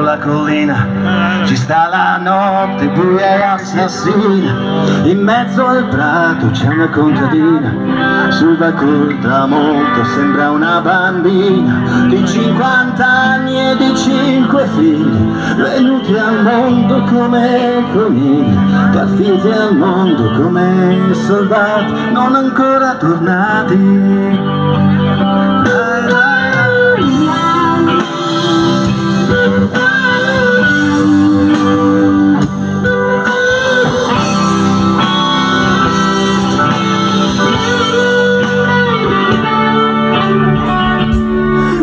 la collina ci sta la notte buia e assassina, in mezzo al prato c'è una contadina, sul col tramonto sembra una bambina di 50 anni e di 5 figli, venuti al mondo come conigli, partiti al mondo come soldati non ancora tornati.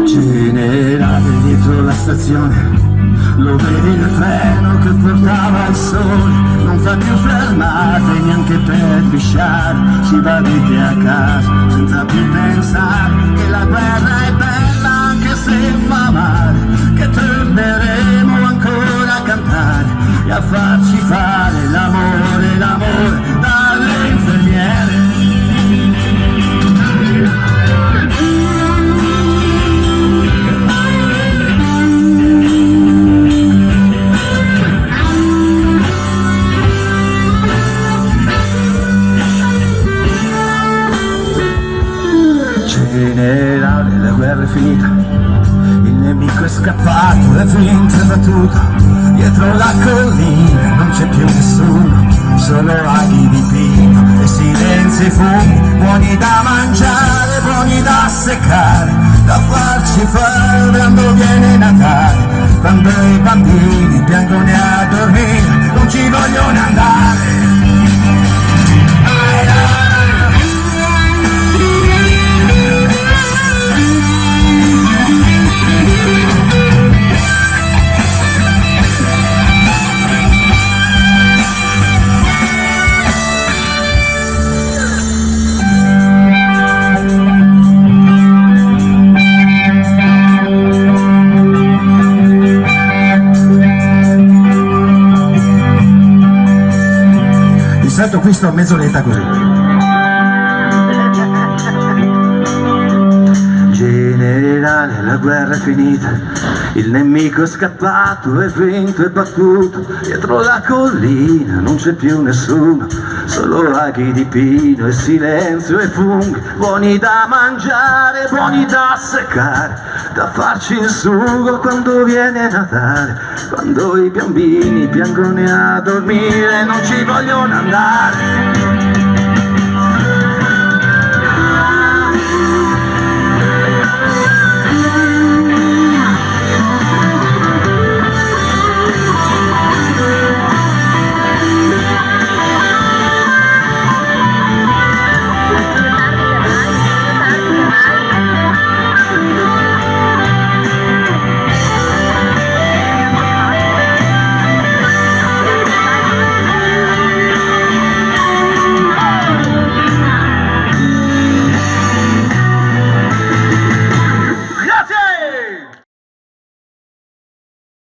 Generale dietro la stazione, lo vedi il treno che portava il sole, non fa più fermate neanche per pisciare, si va dritti a casa senza più pensare che la guerra è bella anche se fa male, che torneremo ancora a cantare e a farci fare l'amore, l'amore dalle infermiere. Generale, la guerra è finita, il nemico è scappato, è vinto e battuto, dietro la collina non c'è più nessuno, solo aghi di pino e silenzi e fumi, buoni da mangiare, buoni da seccare, da farci fare quando viene Natale, quando i bambini piangono a dormire, non ci vogliono andare. Sento qui sto mezz'oretta così. Generale, la guerra è finita, il nemico è scappato, è vinto e battuto, dietro la collina non c'è più nessuno, solo aghi di pino e silenzio e funghi, buoni da mangiare, buoni da seccare, da farci il sugo quando viene Natale, quando i bambini piangono a dormire, non ci vogliono andare.